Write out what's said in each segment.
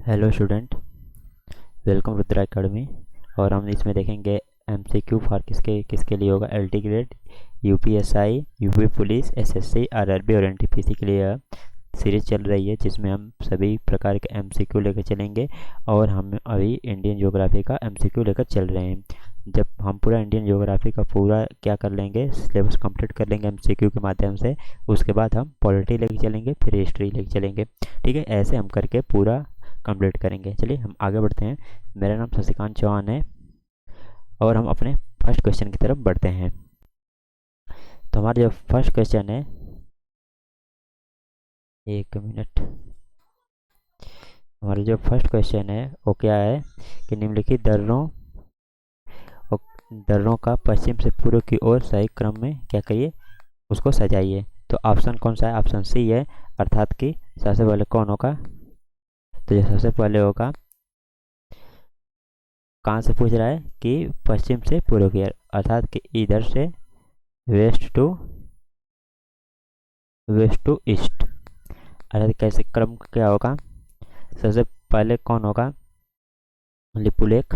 Hello student, welcome Rudra academy. और हम इसमें देखेंगे एमसीक्यू फॉर किसके किसके लिए होगा। LT grade, UPSI, UP police, SSC, RRB और एनटीपीसी के लिए सीरीज चल रही है, जिसमें हम सभी प्रकार के एमसीक्यू लेकर चलेंगे। और हम अभी इंडियन ज्योग्राफी का एमसीक्यू लेकर चल रहे हैं। जब हम पूरा इंडियन ज्योग्राफी का पूरा क्या कर लेंगे, सिलेबस कंप्लीट कर लेंगे एमसीक्यू के माध्यम से, उसके बाद हम पॉलिटी लेके चलेंगे, फिर हिस्ट्री लेके चलेंगे। ठीक है, ऐसे हम करके पूरा कंप्लीट करेंगे। चलिए हम आगे बढ़ते हैं। मेरा नाम शशिकांत चौहान है और हम अपने फर्स्ट क्वेश्चन की तरफ बढ़ते हैं। तो हमारा जो फर्स्ट क्वेश्चन है, एक मिनट, हमारा जो फर्स्ट क्वेश्चन है वो क्या है कि निम्नलिखित दर्रों का पश्चिम से पूर्व की ओर सही क्रम में क्या करिए, उसको सजाइए। तो ऑप्शन कौन सा है? ऑप्शन सी है, अर्थात कि सबसे पहले कौन होगा। तो जो सबसे पहले होगा, कहाँ से पूछ रहा है कि पश्चिम से पूर्व की ओर, अर्थात कि इधर से वेस्ट टू ईस्ट। अर्थात कैसे क्रम क्या होगा? सबसे पहले कौन होगा? लिपुलेख।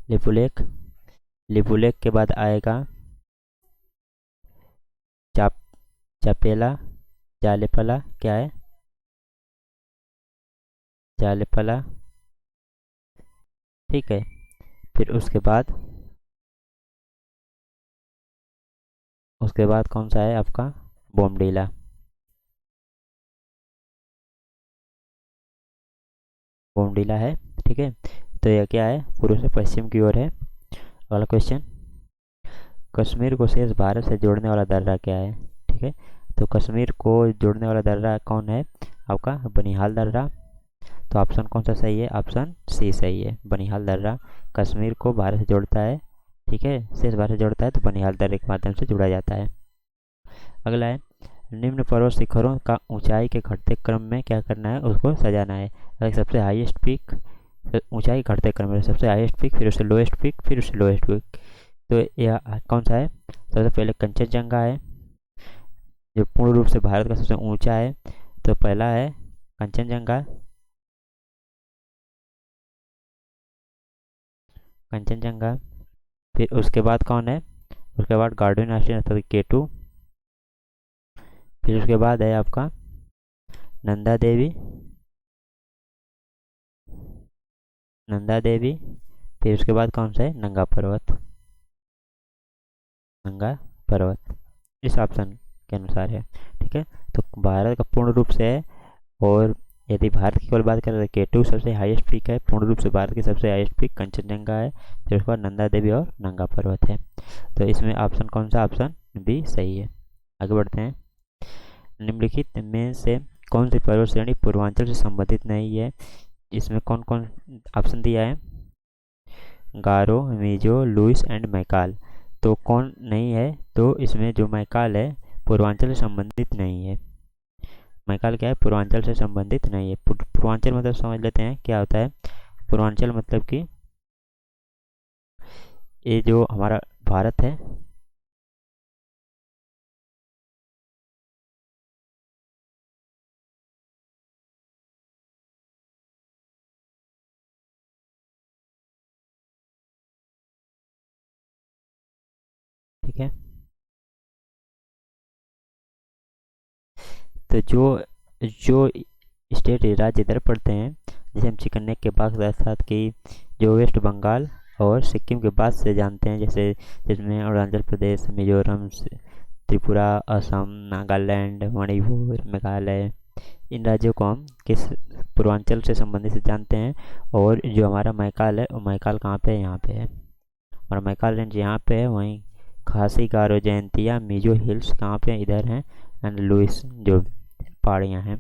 लिपुलेख लिपुलेख के बाद आएगा चाप चापेला, जालेपला, क्या है? जालेपला। ठीक है, फिर उसके बाद कौन सा है आपका? बोमडीला। बोमडीला है। ठीक है, तो यह क्या है? पूर्व से पश्चिम की ओर है। अगला क्वेश्चन, कश्मीर को शेष भारत से जोड़ने वाला दर्रा क्या है? ठीक है, तो कश्मीर को जोड़ने वाला दर्रा कौन है आपका? बनिहाल दर्रा। तो ऑप्शन कौन सा सही है? ऑप्शन सी सही है, बनिहाल दर्रा कश्मीर को भारत से जोड़ता है। ठीक है, शेष भारत से जोड़ता है, तो बनिहाल दर्रे के माध्यम से जुड़ा जाता है। अगला है, निम्न पर्वत शिखरों का ऊंचाई के घटते क्रम में क्या करना है, उसको सजाना है। अगर सबसे हाईएस्ट पीक, ऊंचाई घटते क्रम में सबसे हाईएस्ट पीक, फिर उससे लोएस्ट पीक, फिर उससे लोएस्ट पीक। तो यह कौन सा है? सबसे पहले कंचनजंगा है, जो पूर्ण रूप से भारत का सबसे ऊंचा है। तो पहला है कंचनजंगा। कंचनजंगा, फिर उसके बाद कौन है? उसके बाद गार्डन नेशनल अर्थात केटू। फिर उसके बाद है आपका नंदा देवी। नंदा देवी, फिर उसके बाद कौन सा है? नंगा पर्वत। नंगा पर्वत इस ऑप्शन के अनुसार है। ठीक है, तो भारत का पूर्ण रूप से है। और यदि भारत की केवल बात करें तो केटू सबसे हाईएस्ट पीक है, पूर्ण रूप से भारत की सबसे हाईएस्ट पीक कंचनजंगा है। फिर उसके बाद नंदा देवी और नंगा पर्वत है। तो इसमें ऑप्शन कौन सा? ऑप्शन बी सही है। आगे बढ़ते हैं। निम्नलिखित में से कौन सी पर्वत श्रेणी पूर्वांचल से संबंधित नहीं है? इसमें कौन कौन ऑप्शन दिया है? गारो, मिजो, लुइस एंड मैकाल। तो कौन नहीं है? तो इसमें जो मैकाल है पूर्वांचल से संबंधित नहीं है। मैकाल क्या है? पूर्वांचल से संबंधित नहीं है। पूर्वांचल मतलब समझ लेते हैं क्या होता है। पूर्वांचल मतलब कि ये जो हमारा भारत है, ठीक है, तो जो जो स्टेट राज्य इधर पड़ते हैं, जैसे हम चिकन नेक के बाद साथ कि जो वेस्ट बंगाल और सिक्किम के बाद से जानते हैं, जैसे जिसमें अरुणाचल प्रदेश, मिजोरम, त्रिपुरा, असम, नागालैंड, मणिपुर, मेघालय, इन राज्यों को हम किस पूर्वांचल से संबंधित से जानते हैं। और जो हमारा मैकाल है, वो मैकाल कहाँ पे है? यहाँ पे है। और मैकाल रेंज यहाँ पे है। वहीं खासी, गारो, जयंतिया, मिजो हिल्स कहाँ पे? इधर हैं। एंड लुइस जो पहाड़ियाँ हैं।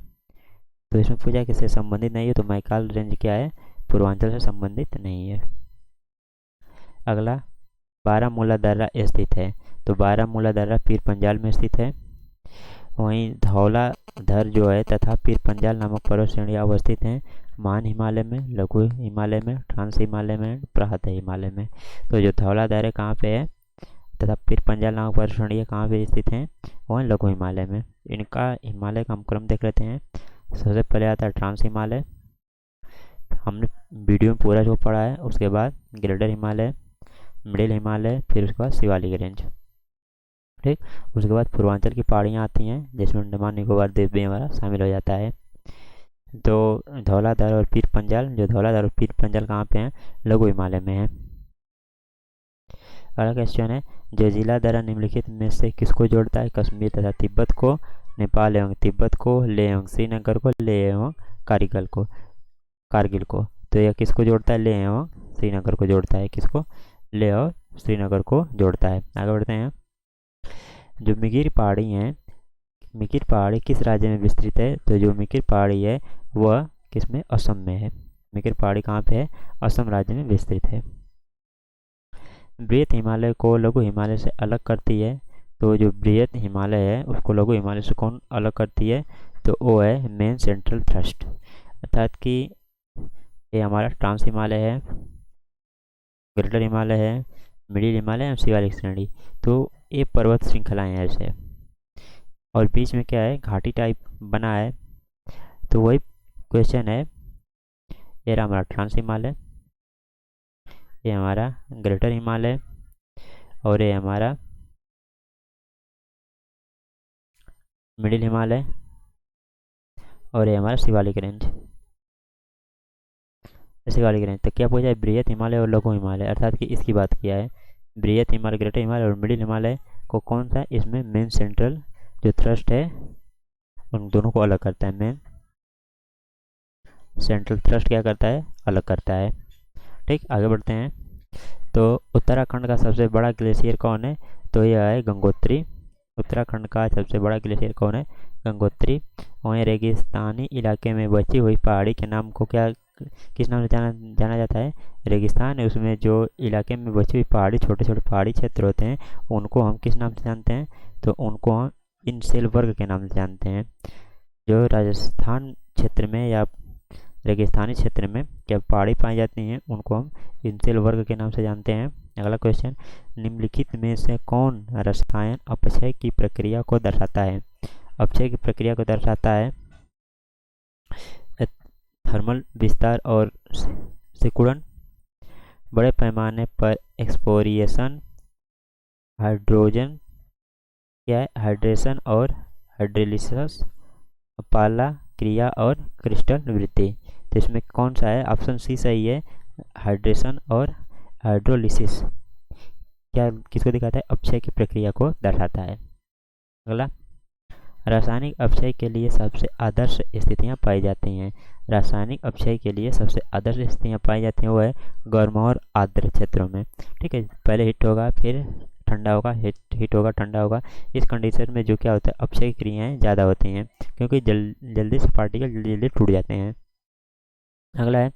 तो इसमें पूछा किससे संबंधित नहीं है, तो मैकाल रेंज क्या है? पूर्वांचल से संबंधित नहीं है। अगला, बारामूला दर्रा स्थित है। तो बारामूला दर्रा पीर पंजाल में स्थित है। वहीं धौलाधर जो है तथा पीर पंजाल नामक पर्वत श्रेणियाँ अवस्थित हैं महान हिमालय में, लघु हिमालय में, ट्रांस हिमालय में, प्रहत हिमालय में। तो जो धौलाधर है कहाँ पे है? तथा पीर पंजाल नामक पर्वतश्रेणी कहाँ पे स्थित हैं, वो है लघु हिमालय में। इनका हिमालय का हम क्रम देख लेते हैं। सबसे पहले आता है ट्रांस हिमालय, हमने वीडियो में पूरा जो पढ़ा है। उसके बाद ग्रेटर हिमालय, मिडिल हिमालय, फिर उसके बाद शिवालिक रेंज। ठीक, उसके बाद पूर्वांचल की पहाड़ियाँ आती हैं जिसमें अंडमान निकोबार द्वीप भी हमारा शामिल हो जाता है। तो धौलाधार और पीर पंजाल, जो धौलाधार और पीर पंजाल कहाँ पे हैं, लघु हिमालय में है। अगला क्वेश्चन है, जो जिला दरा निम्नलिखित में से किसको जोड़ता है, कश्मीर तथा तिब्बत को, नेपाल एवं तिब्बत को, लेह एवं श्रीनगर को, लेह एवं कारगिल को। तो यह किसको जोड़ता है, लेह एवं श्रीनगर को जोड़ता है। किसको, लेह और श्रीनगर को जोड़ता है। आगे बढ़ते हैं। जो मिगिर पहाड़ी हैं, मिगिर पहाड़ी किस राज्य में विस्तृत है, तो जो मिगिर पहाड़ी है वह किसमें, असम में है। मिगिर पहाड़ी कहाँ पे है, असम राज्य में विस्तृत है। बृहत हिमालय को लघु हिमालय से अलग करती है, तो जो बृहत हिमालय है उसको लघु हिमालय से कौन अलग करती है, तो वो है मेन सेंट्रल थ्रस्ट, अर्थात कि ये हमारा ट्रांस हिमालय है, ग्रेटर हिमालय है, मिडिल हिमालय और शिवालिक श्रेणी। तो ये पर्वत श्रृंखलाएँ हैं ऐसे, और बीच में क्या है, घाटी टाइप बना है। तो वही क्वेश्चन है, ये रहा हमारा ट्रांस हिमालय, ये हमारा ग्रेटर हिमालय, और ये हमारा मिडिल हिमालय, और ये हमारा शिवालिक रेंज। शिवालिक रेंज तो क्या पूछा है, बृहत हिमालय और लघु हिमालय, अर्थात कि इसकी बात किया है। बृहत हिमालय, ग्रेटर हिमालय और मिडिल हिमालय को कौन सा, इसमें मेन सेंट्रल जो थ्रस्ट है उन दोनों को अलग करता है। मेन सेंट्रल थ्रस्ट क्या करता है, अलग करता है। ठीक, आगे बढ़ते हैं। तो उत्तराखंड का सबसे बड़ा ग्लेशियर कौन है, तो यह है गंगोत्री। उत्तराखंड का सबसे बड़ा ग्लेशियर कौन है, गंगोत्री। वहीं रेगिस्तानी इलाके में बची हुई पहाड़ी के नाम को क्या, किस नाम से जाना जाता है, रेगिस्तान है। उसमें जो इलाके में बची हुई पहाड़ी, छोटे छोटे पहाड़ी क्षेत्र होते हैं, उनको हम किस नाम से जानते हैं, तो उनको हम इनसेल वर्ग के नाम से जानते हैं। जो राजस्थान क्षेत्र में या रेगिस्तानी क्षेत्र में क्या पहाड़ी पाई जाती हैं, उनको हम इनसेल वर्ग के नाम से जानते हैं। अगला क्वेश्चन, निम्नलिखित में से कौन रसायन अपक्षय की प्रक्रिया को दर्शाता है। अपक्षय की प्रक्रिया को दर्शाता है थर्मल विस्तार और सिकुड़न, बड़े पैमाने पर एक्सपोरिएशन, हाइड्रोजन क्या है, हाइड्रेशन और हाइड्रोलिसिस, पाला क्रिया और क्रिस्टल वृद्धि। तो इसमें कौन सा है, ऑप्शन सी सही है, हाइड्रेशन और हाइड्रोलिसिस क्या किसको दिखाता है, अपक्षय की प्रक्रिया को दर्शाता है। अगला, रासायनिक अपक्षय के लिए सबसे आदर्श स्थितियां पाई जाती हैं। रासायनिक अपक्षय के लिए सबसे आदर्श स्थितियां पाई जाती हैं वो है गर्म और आर्द्र क्षेत्रों में। ठीक है, पहले हिट होगा, फिर ठंडा होगा, हिट होगा, ठंडा होगा। इस कंडीशन में जो क्या होता है, अपक्षय क्रियाएँ ज़्यादा होती हैं, क्योंकि जल्दी से पार्टिकल जल्दी टूट जाते हैं। अगला है,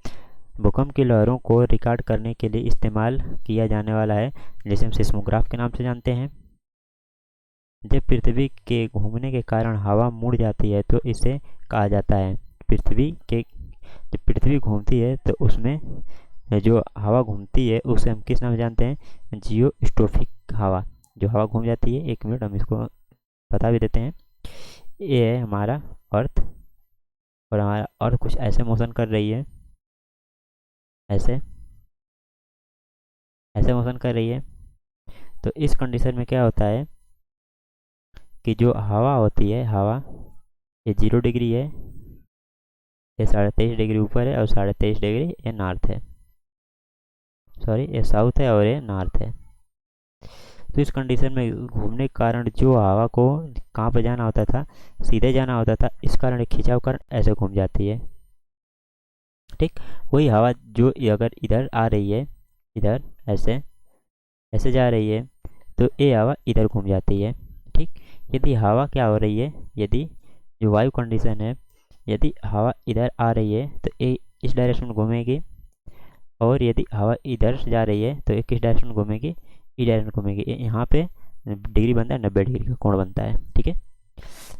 भूकंप की लहरों को रिकॉर्ड करने के लिए इस्तेमाल किया जाने वाला है, जिसे हम सिस्मोग्राफ के नाम से जानते हैं। जब पृथ्वी के घूमने के कारण हवा मुड़ जाती है तो इसे कहा जाता है, जब पृथ्वी घूमती है तो उसमें जो हवा घूमती है उसे हम किस नाम से जानते हैं, जियोस्टोफिक हवा। जो हवा घूम जाती है, 1 मिनट हम इसको बता भी देते हैं। ये है हमारा अर्थ, और हमारा अर्थ कुछ ऐसे मोशन कर रही है, ऐसे मोशन कर रही है। तो इस कंडीशन में क्या होता है कि जो हवा होती है, हवा ये 0 डिग्री है, ये 23.5 डिग्री ऊपर है, और 23.5 डिग्री ये नॉर्थ है, सॉरी ये साउथ है और ये नॉर्थ है। तो इस कंडीशन में घूमने के कारण जो हवा को कहाँ पर जाना होता था, सीधे जाना होता था, इस कारण खिंचाव कारण ऐसे घूम जाती है। ठीक, वही हवा जो अगर इधर आ रही है, इधर ऐसे ऐसे जा रही है, तो ये हवा इधर घूम जाती है। ठीक, यदि हवा क्या हो रही है, यदि जो वायु कंडीशन है, यदि हवा इधर आ रही है तो ये इस डायरेक्शन में घूमेगी, और यदि हवा इधर से जा रही है तो ये किस डायरेक्शन में घूमेगी, इस डायरेक्शन में घूमेगी। यहाँ पे डिग्री बनता है, 90 डिग्री का कोण बनता है। ठीक है,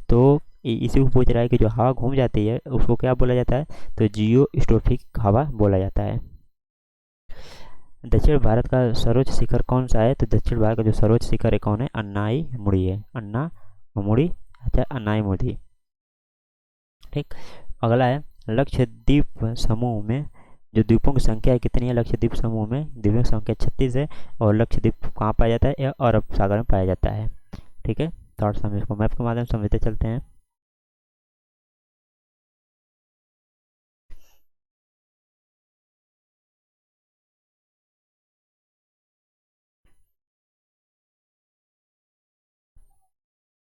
तो इसी को पूछ रहा है कि जो हवा घूम जाती है उसको क्या बोला जाता है, तो जियोस्टोफिक हवा बोला जाता है। दक्षिण भारत का सर्वोच्च शिखर कौन सा है? तो दक्षिण भारत का जो सर्वोच्च शिखर है कौन है? अन्नाई मुड़ी है, अन्ना मुड़ी, अच्छा अन्नाई मुड़ी। ठीक। अगला है लक्षद्वीप समूह में जो द्वीपों की संख्या है कितनी है? लक्षद्वीप समूह में द्वीपों की संख्या 36 है। और लक्षद्वीप कहाँ पाया जाता है? यह अरब सागर में पाया जाता है। ठीक है, थोड़ा सा हम इसको मैप के माध्यम से समझते चलते हैं।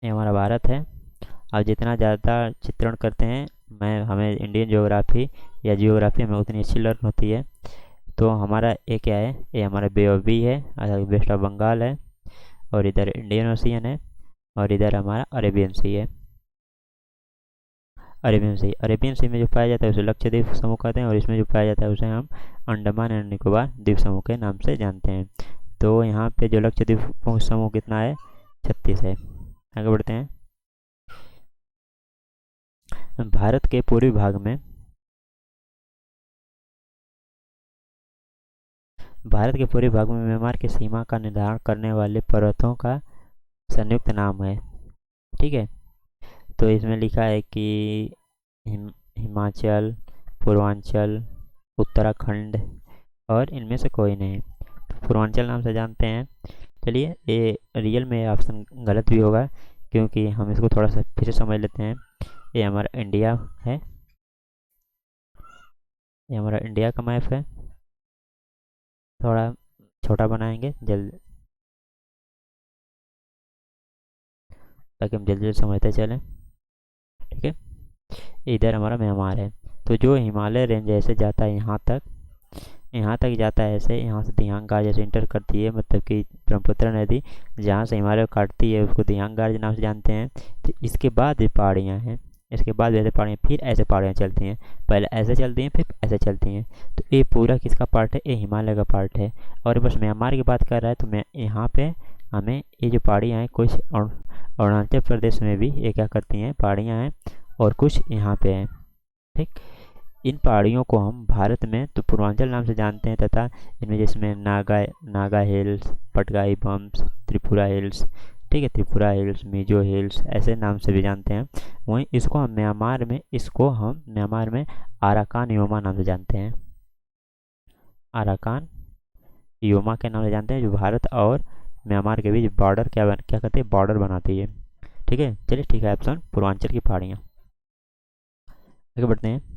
ये हमारा भारत है। अब जितना ज़्यादा चित्रण करते हैं मैं हमें इंडियन ज्योग्राफी या जियोग्राफी हमें उतनी अच्छी लर्न होती है। तो हमारा ये क्या है? ये हमारा बे ऑफ बी है, वेस्ट ऑफ बंगाल है, और इधर इंडियन ओशियन है, और इधर हमारा अरेबियन सी है। अरेबियन सी में जो पाया जाता है उसे लक्षद्वीप समूह कहते हैं, और इसमें जो पाया जाता है उसे हम अंडमान एंड निकोबार द्वीप समूह के नाम से जानते हैं। तो यहाँ पे जो लक्षद्वीप समूह कितना है? 36 है। आगे बढ़ते हैं। भारत के पूर्वी भाग में भारत के पूर्वी भाग में म्यांमार की सीमा का निर्धारण करने वाले पर्वतों का संयुक्त नाम है। ठीक है, तो इसमें लिखा है कि हिमाचल, पूर्वांचल, उत्तराखंड, और इनमें से कोई नहीं। पूर्वांचल नाम से जानते हैं। चलिए, ये रियल में ऑप्शन गलत भी होगा, क्योंकि हम इसको थोड़ा सा फिर से समझ लेते हैं। ये हमारा इंडिया है, ये हमारा इंडिया का मैप है। थोड़ा छोटा बनाएंगे जल्द, ताकि हम जल्दी जल्दी समझते चलें। ठीक है, इधर हमारा म्यांमार है। तो जो हिमालय रेंज ऐसे जाता है यहाँ तक जाता है, ऐसे यहाँ से दियांग गार जैसे इंटर करती है, मतलब कि ब्रह्मपुत्र नदी जहाँ से हिमालय काटती है उसको दियांग गार नाम से जानते हैं। तो इसके बाद भी पहाड़ियाँ हैं, इसके बाद भी ऐसे पहाड़ियाँ, फिर ऐसे पहाड़ियाँ चलती हैं, पहले ऐसे चलती हैं फिर ऐसे चलती हैं। तो ये पूरा किसका पार्ट है? ये हिमालय का पार्ट है। और बस म्यांमार की बात कर रहा है तो मैं यहाँ पे हमें ये जो पहाड़ियाँ हैं कुछ अरुणाचल प्रदेश में भी ये क्या करती हैं? पहाड़ियाँ हैं, और कुछ यहाँ पे हैं। ठीक। इन पहाड़ियों को हम भारत में तो पूर्वांचल नाम से जानते हैं, तथा इनमें जिसमें नागा हिल्स, पटगाई बम्स, त्रिपुरा हिल्स, ठीक है, त्रिपुरा हिल्स, मिजो हिल्स ऐसे नाम से भी जानते हैं। वहीं इसको हम म्यांमार में आराकान योमा नाम से जानते हैं। आराकान योमा के नाम से जानते हैं, जो भारत और म्यांमार के बीच बॉर्डर क्या कहते हैं? बॉर्डर बनाती है। ठीक है, चलिए ठीक है, ऑप्शन पूर्वांचल की पहाड़ियाँ। आगे बढ़ते हैं।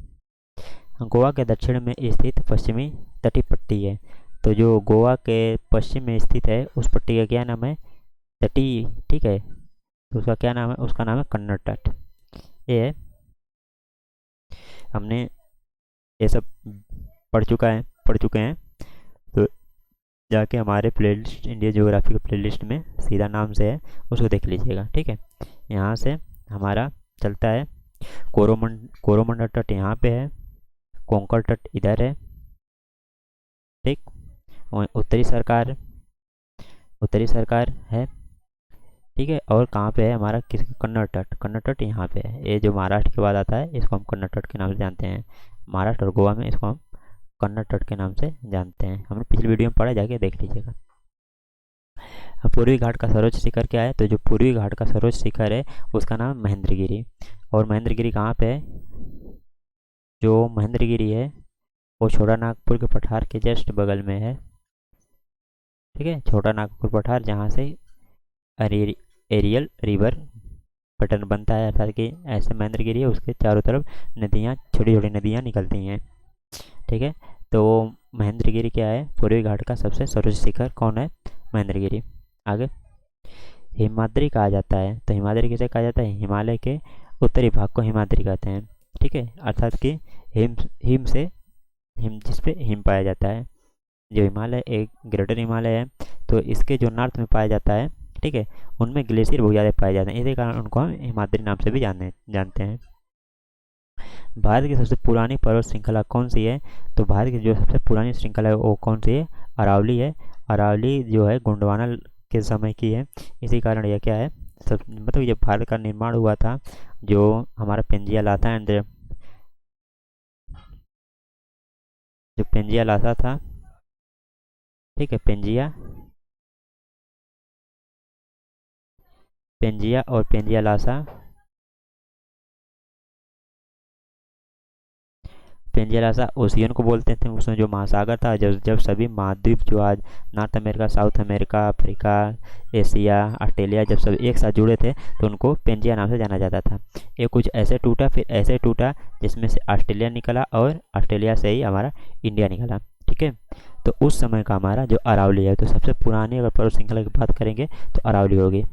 गोवा के दक्षिण में स्थित पश्चिमी तटीय पट्टी है। तो जो गोवा के पश्चिम में स्थित है उस पट्टी का क्या नाम है? तटीय। ठीक है, तो उसका क्या नाम है? उसका नाम है कन्नड़ तट। ये है, हमने ये सब पढ़ चुके हैं। तो जाके हमारे प्लेलिस्ट इंडिया ज्योग्राफी के प्लेलिस्ट में सीधा नाम से है, उसको देख लीजिएगा। ठीक है, यहाँ से हमारा चलता है कोरोमंडल तट यहाँ पे है, कोंकण तट इधर है। ठीक, और उत्तरी सरकार है। ठीक है, और कहाँ पे है हमारा? कन्नड़ तट यहाँ पे है। ये जो महाराष्ट्र के बाद आता है इसको हम कन्नड़ तट के नाम से जानते हैं। महाराष्ट्र और गोवा में इसको हम कन्नड़ तट के नाम से जानते हैं। हमने पिछली वीडियो में पढ़ा, जाके देख लीजिएगा। अब पूर्वी घाट का सर्वोच्च शिखर क्या है? तो जो पूर्वी घाट का सर्वोच्च शिखर है उसका नाम महेंद्रगिरी। और महेंद्रगिरी कहाँ पे है? जो महेंद्रगिरी है वो छोटा नागपुर के पठार के जस्ट बगल में है। ठीक है, छोटा नागपुर पठार जहाँ से एरियल रिवर पैटर्न बनता है, अर्थात कि ऐसे महेंद्रगिरी है उसके चारों तरफ नदियाँ, छोटी छोटी नदियाँ निकलती हैं। ठीक है, तो महेंद्रगिरी क्या है? पूर्वी घाट का सबसे सर्वोच्च शिखर कौन है? महेंद्रगिरी। आगे हिमाद्री कहा जाता है। तो हिमाद्री किसे कहा जाता है? हिमालय के उत्तरी भाग को हिमाद्री कहते हैं। ठीक है, अर्थात कि हिम हिम से हिम जिस पे हिम पाया जाता है। जो हिमालय एक ग्रेटर हिमालय है, तो इसके जो नॉर्थ में पाया जाता है, ठीक है, उनमें ग्लेशियर बहुत ज़्यादा पाए जाते हैं, इसी कारण उनको हम हिमाद्री नाम से भी जानते हैं। भारत की सबसे पुरानी पर्वत श्रृंखला कौन सी है? तो भारत की जो सबसे पुरानी श्रृंखला है वो कौन सी है? अरावली है। अरावली जो है गोंडवाना के समय की है, इसी कारण यह क्या है? सब मतलब जब भारत का निर्माण हुआ था, जो हमारा पेंजिया लाथा एंड जो पेंजिया लाथा था ठीक है, पेंजिया, पेंजिया और पेंजिया लासा। पेंजियालासा ओशियन को बोलते थे, उसमें जो महासागर था, जब जब सभी महाद्वीप जो आज north America, south America, Africa, Asia, Australia, जब सब एक साथ जुड़े थे तो उनको पेंजिया नाम से जाना जाता था। ये कुछ ऐसे टूटा, फिर ऐसे टूटा जिसमें से ऑस्ट्रेलिया निकला और ऑस्ट्रेलिया से ही हमारा इंडिया निकला। ठीक है, तो उस समय का हमारा जो अरावली है, तो सबसे पुरानी अगर पर्वत श्रृंखला की बात करेंगे तो अरावली होगी।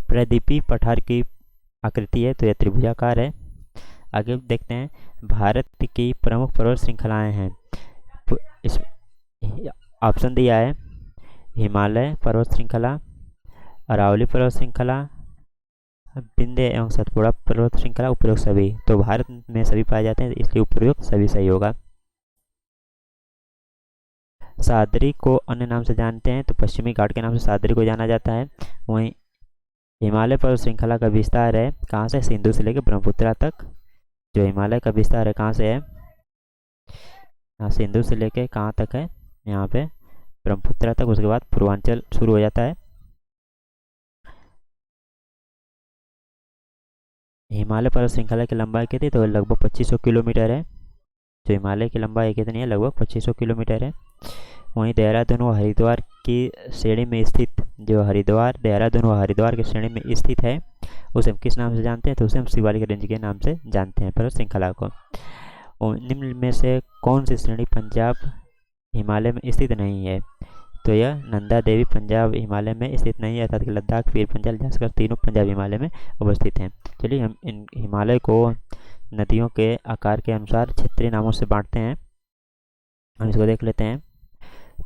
प्रदीपी पठार की आकृति है तो यह त्रिभुजाकार है। आगे देखते हैं, भारत की प्रमुख पर्वत श्रृंखलाएं हैं। इस ऑप्शन दिया है, हिमालय पर्वत श्रृंखला, अरावली पर्वत श्रृंखला, विंध्य एवं सतपुड़ा पर्वत श्रृंखला, उपरोक्त सभी। तो भारत में सभी पाए जाते हैं, इसलिए उपरोक्त सभी सही होगा। सादरी को अन्य नाम से जानते हैं तो पश्चिमी घाट के नाम से सादरी को जाना जाता है। वहीं हिमालय पर्वत श्रृंखला का विस्तार है कहाँ से, सिंधु से लेकर ब्रह्मपुत्रा तक। जो हिमालय का विस्तार है कहाँ से है, यहाँ सिंधु से लेके कहाँ तक है, यहाँ पे ब्रह्मपुत्रा तक। उसके बाद पूर्वांचल शुरू हो जाता है। हिमालय पर्वत श्रृंखला की लंबाई कितनी, तो लगभग 2500 किलोमीटर है। जो हिमालय की लंबाई कितनी है, लगभग 2500 किलोमीटर है। वहीं देहरादून व हरिद्वार की श्रेणी में स्थित, जो हरिद्वार, देहरादून व हरिद्वार की श्रेणी में स्थित है, उसे हम किस नाम से जानते हैं, तो उसे हम शिवालिक रेंज के नाम से जानते हैं पर्वत श्रृंखला को। और निम्न में से कौन सी श्रेणी पंजाब हिमालय में स्थित नहीं है, तो यह नंदा देवी पंजाब हिमालय में स्थित नहीं है, अर्थात लद्दाख, पीर पंजाल, झांसकर तीनों पंजाब हिमालय में अवस्थित हैं। चलिए हम इन हिमालय को नदियों के आकार के अनुसार क्षेत्रीय नामों से बांटते हैं, हम इसको देख लेते हैं।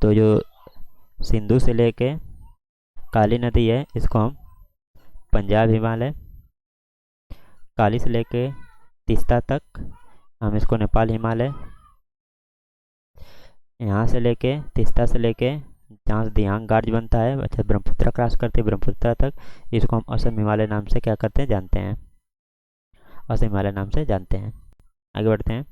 तो जो सिंधु से लेके काली नदी है, इसको हम पंजाब हिमालय, काली से लेके तीस्ता तक हम इसको नेपाल हिमालय, यहाँ से लेके तीस्ता से लेके जहाँ से दियांग घाट बनता है, अच्छा ब्रह्मपुत्रा क्रॉस करते हैं ब्रह्मपुत्रा तक, इसको हम असम हिमालय नाम से क्या करते हैं, जानते हैं, असम हिमालय नाम से जानते हैं। आगे बढ़ते हैं,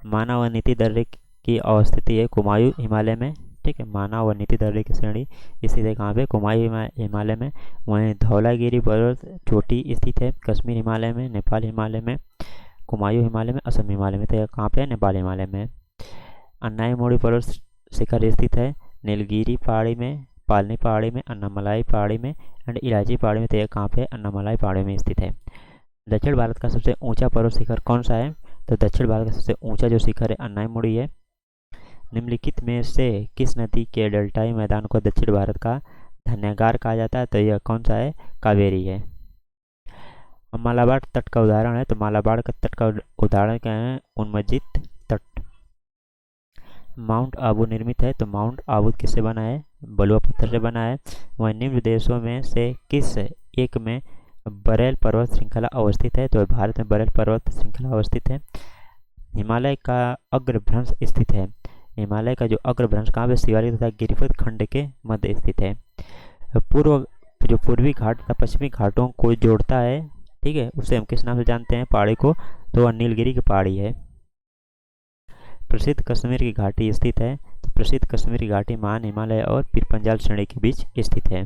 मानव व नीति दर्रे की अवस्थिति है कुमायूं हिमालय में। ठीक है, मानव व नीति दर्रे की श्रेणी स्थित है कहाँ पे, कुमायूं हिमालय में। वहीं धौलागिरी पर्वत चोटी स्थित है कश्मीर हिमालय में, नेपाल हिमालय में, कुमायूं हिमालय में, असम हिमालय में। तो यह कहाँ पे है, नेपाल हिमालय में। अन्नाईमोड़ी पर्वत शिखर स्थित है नीलगिरी पहाड़ी में, पालनी पहाड़ी में, अन्नामलाई पहाड़ी में एंड इलायची पहाड़ी में। तो यह कहाँ पे, अन्नामलाई पहाड़ी में स्थित है। दक्षिण भारत का सबसे ऊंचा पर्वत शिखर कौन सा है, तो दक्षिण भारत का सबसे ऊंचा जो शिखर है अन्नाईमोड़ी है। निम्नलिखित में से किस नदी के डेल्टाई मैदान को दक्षिण भारत का धन्यगार कहा जाता है, तो यह कौन सा है, कावेरी है। मालाबार तट का उदाहरण है, तो मालाबार का तट का उदाहरण क्या है, उन्मजित तट। माउंट आबू निर्मित है, तो माउंट आबू किससे बना है, बलुआ पत्थर से बना है। वह निम्न देशों में से किस एक में बरेल पर्वत श्रृंखला अवस्थित है, तो भारत में बरेल पर्वत श्रृंखला अवस्थित है। हिमालय का अग्रभ्रंश स्थित है, हिमालय का जो अग्रभ्रंश कहाँ पे, शिवालिक तथा गिरिपथ खंड के मध्य स्थित है। जो पूर्वी घाट तथा पश्चिमी घाटों को जोड़ता है, ठीक है, उसे हम किस नाम से जानते हैं पहाड़ी को, तो वह नीलगिरी की पहाड़ी है। प्रसिद्ध कश्मीर की घाटी स्थित है, तो प्रसिद्ध कश्मीर की घाटी महान हिमालय और पीर पंजाल श्रेणी के बीच स्थित है।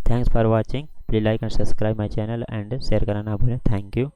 Thanks for watching, please like and subscribe my channel and share करना ना भूलें। Thank you.